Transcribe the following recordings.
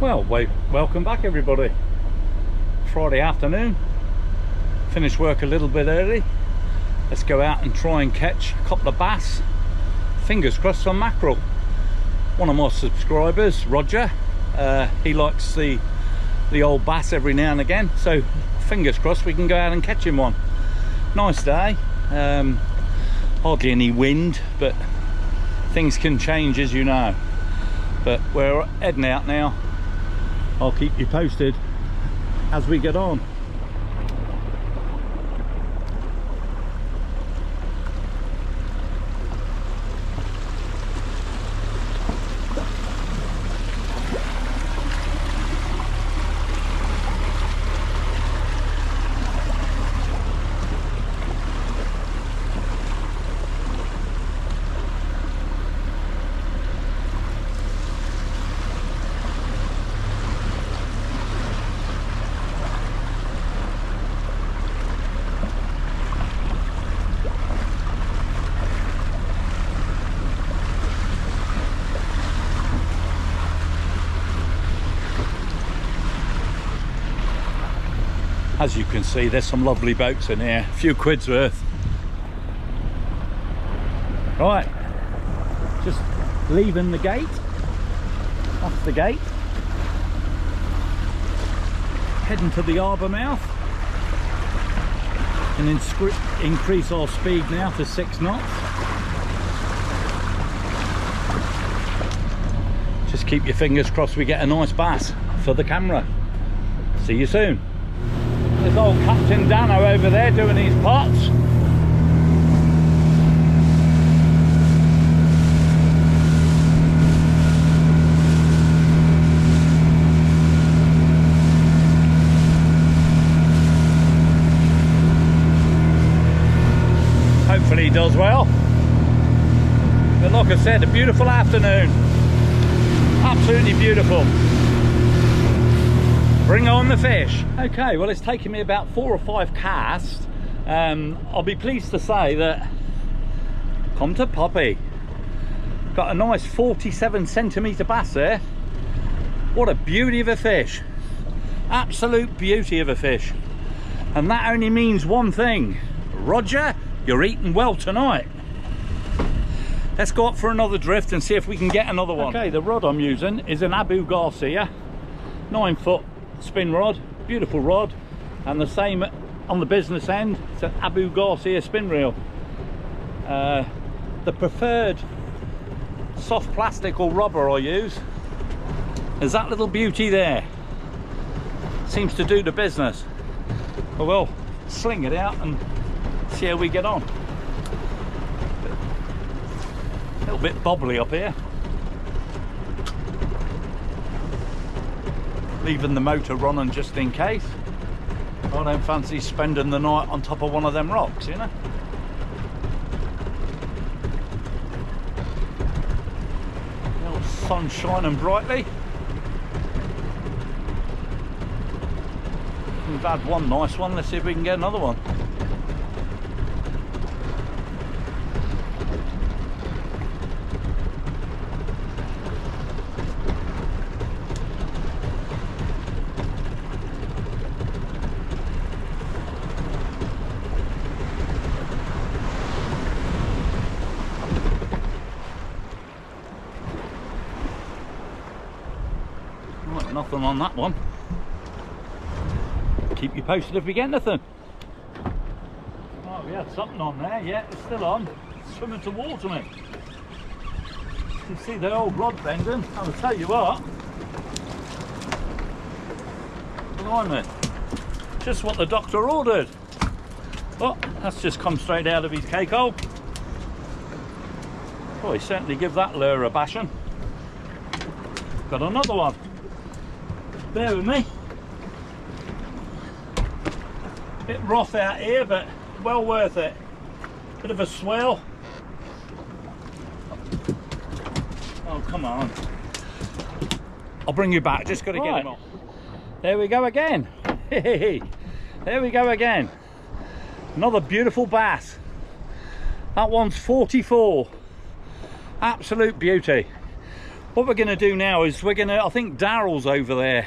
Well, welcome back everybody. Friday afternoon, finished work a little bit early. Let's go out and try and catch a couple of bass. Fingers crossed some mackerel. One of my subscribers, Roger, he likes the old bass every now and again, so fingers crossed we can go out and catch him one. Nice day, hardly any wind, but things can change, as you know. But we're heading out now. I'll keep you posted as we get on. As you can see, there's some lovely boats in here, a few quid's worth. Right, just leaving the gate, off the gate, heading to the harbour mouth, and increase our speed now to 6 knots. Just keep your fingers crossed we get a nice bass for the camera. See you soon. There's old Captain Dano over there doing his pots. Hopefully he does well. But like I said, a beautiful afternoon. Absolutely beautiful. Bring on the fish. Okay, well, it's taken me about 4 or 5 casts. I'll be pleased to say that come to Poppy. Got a nice 47 centimetre bass there. What a beauty of a fish. Absolute beauty of a fish. And that only means one thing. Roger, you're eating well tonight. Let's go up for another drift and see if we can get another one. Okay, the rod I'm using is an Abu Garcia 9-foot spin rod, beautiful rod, and the same on the business end. It's an Abu Garcia spin reel. The preferred soft plastic or rubber I use is that little beauty there. Seems to do the business. But we'll sling it out and see how we get on. A little bit bobbly up here. Leaving the motor running just in case. I don't fancy spending the night on top of one of them rocks, you know. The old sun shining brightly. We've had one nice one, let's see if we can get another one. Nothing on that one. Keep you posted if we get anything. Oh, we had something on there. Yeah, it's still on. It's swimming towards me. You can see the old rod bending. I'll tell you what. Blimey. Just what the doctor ordered. Oh, that's just come straight out of his cake hole. Oh, he certainly give that lure a bashing. Got another one. Bear with me. Bit rough out here, but well worth it. Bit of a swell. Oh, come on. I'll bring you back, just got to get him off. There we go again. There we go again. Another beautiful bass. That one's 44. Absolute beauty. What we're going to do now is I think Daryl's over there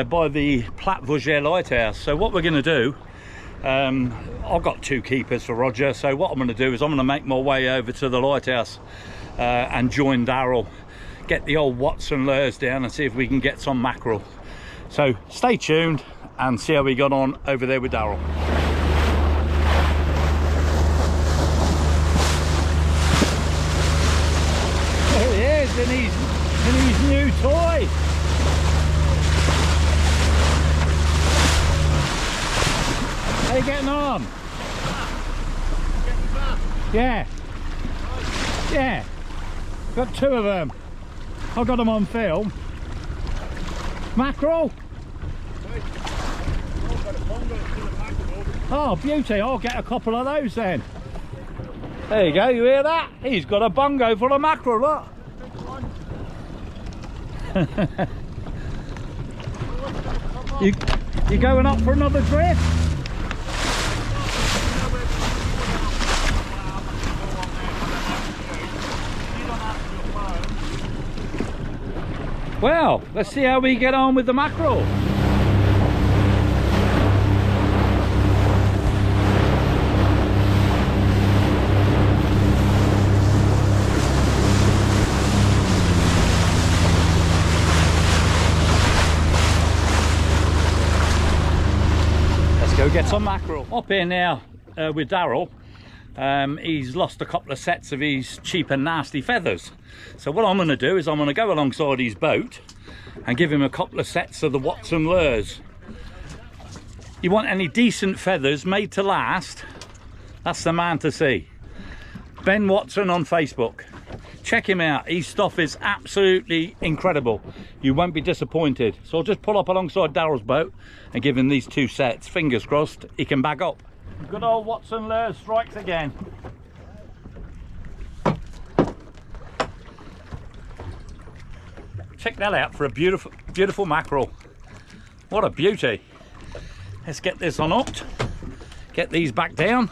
by the Plat Vosges lighthouse. So what we're going to do, I've got 2 keepers for Roger, so what I'm going to do is I'm going to make my way over to the lighthouse and join Daryl, get the old Watson lures down and see if we can get some mackerel. So stay tuned and see how we got on over there with Daryl. There he is in his new toy. How you getting on? Yeah. Yeah. Got 2 of them. I got them on film. Mackerel? Oh, beauty. I'll get a couple of those then. There you go, you hear that? He's got a bongo full of mackerel, look. You going up for another drift? Well, let's see how we get on with the mackerel. Let's go get some mackerel. Up here now with Daryl. He's lost a couple of sets of his cheap and nasty feathers. So what I'm going to do is I'm going to go alongside his boat and give him a couple of sets of the Watson lures. You want any decent feathers made to last, that's the man to see. Ben Watson on Facebook. Check him out. His stuff is absolutely incredible. You won't be disappointed. So I'll just pull up alongside Daryl's boat and give him these 2 sets. Fingers crossed he can bag up. Good old Watson lure strikes again. Check that out for a beautiful mackerel. What a beauty. Let's get this unhooked, get these back down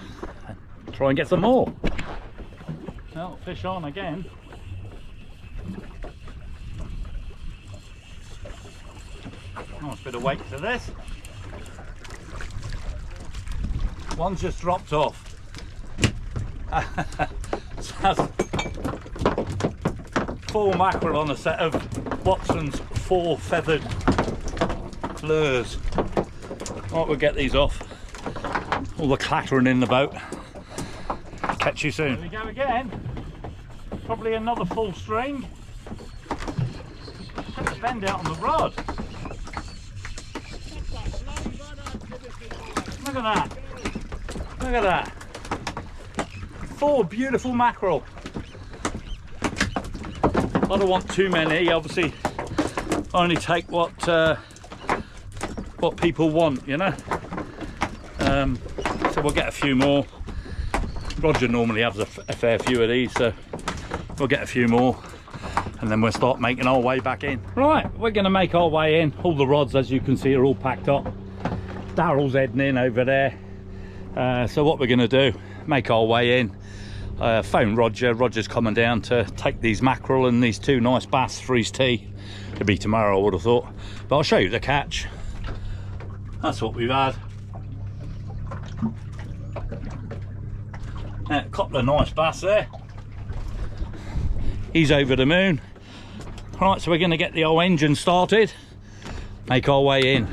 and try and get some more. Well, fish on again. Nice bit of weight to this. One's just dropped off. So that's 4 mackerel on a set of Watson's 4 feathered lures. Right, we'll get these off. All the clattering in the boat. Catch you soon. There we go again. Probably another full string. Put the bend out on the rod. Look at that. Look at that. 4 beautiful mackerel. I don't want too many, obviously. I only take what people want, you know. So we'll get a few more. Roger normally has a fair few of these, so we'll get a few more and then we'll start making our way back in. Right, we're going to make our way in. All the rods, as you can see, are all packed up. Daryl's heading in over there. So what we're going to do, make our way in, phone Roger. Roger's coming down to take these mackerel and these 2 nice bass for his tea. It'll be tomorrow, I would have thought, but I'll show you the catch. That's what we've had. A couple of nice bass there. He's over the moon. Right, so we're going to get the old engine started, make our way in.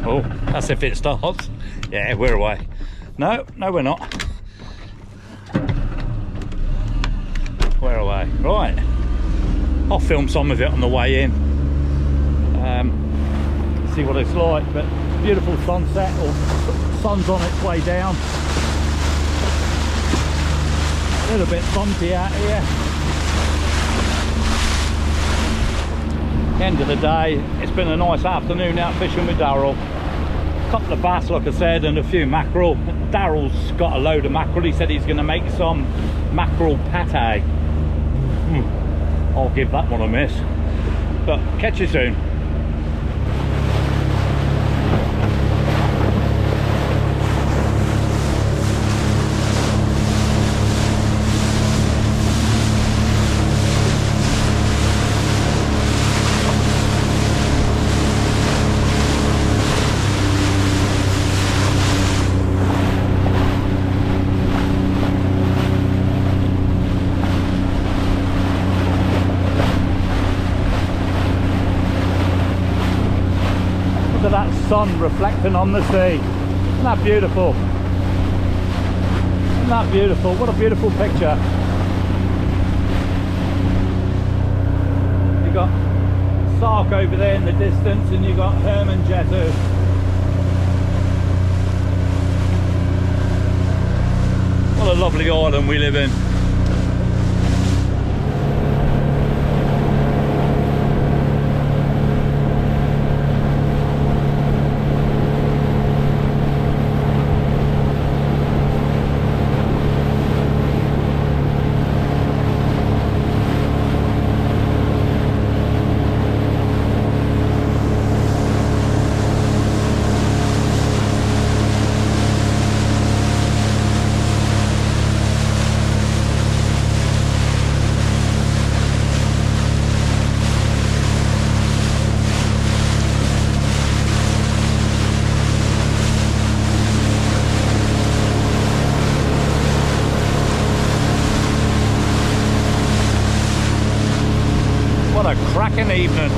Oh, that's if it starts. Yeah, we're away. No, we're not. We're away. Right, I'll film some of it on the way in. See what it's like, but beautiful sunset, or sun's on its way down. A little bit bumpy out here. End of the day, it's been a nice afternoon out fishing with Daryl. A couple of bass, like I said, and a few mackerel. Daryl's got a load of mackerel. He said he's going to make some mackerel pate. I'll give that one a miss. But catch you soon. sun reflecting on the sea. Isn't that beautiful? Isn't that beautiful? What a beautiful picture. You got Sark over there in the distance, and you got Herman Jettu. What a lovely island we live in. What a cracking evening.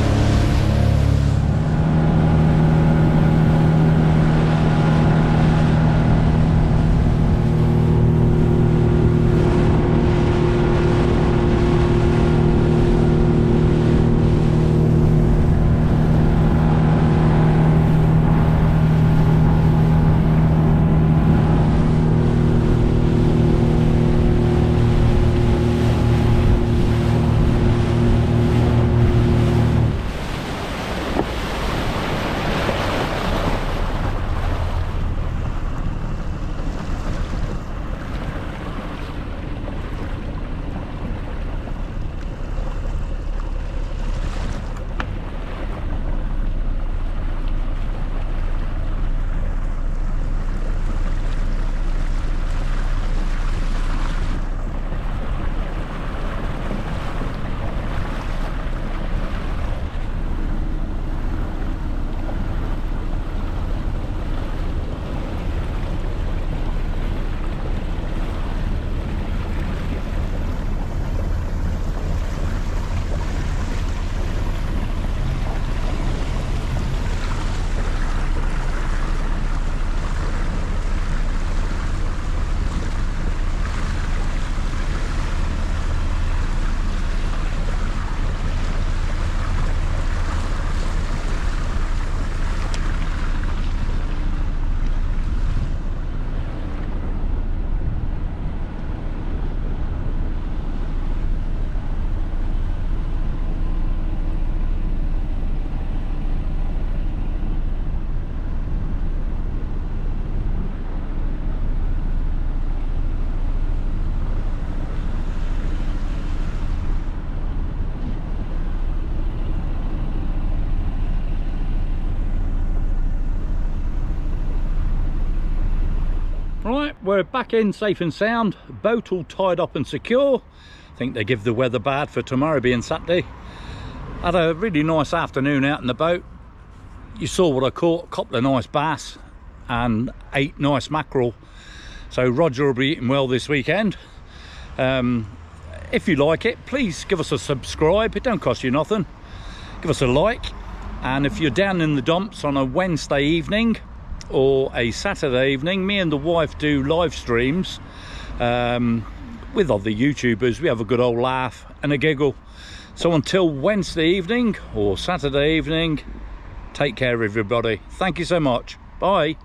Right, we're back in safe and sound, boat all tied up and secure. I think they give the weather bad for tomorrow being Saturday. Had a really nice afternoon out in the boat. You saw what I caught, a couple of nice bass and 8 nice mackerel. So Roger will be eating well this weekend. If you like it, please give us a subscribe, it don't cost you nothing. Give us a like, and if you're down in the dumps on a Wednesday evening or a Saturday evening, me and the wife do live streams with other YouTubers. We have a good old laugh and a giggle. So until Wednesday evening or Saturday evening, take care everybody. Thank you so much. Bye.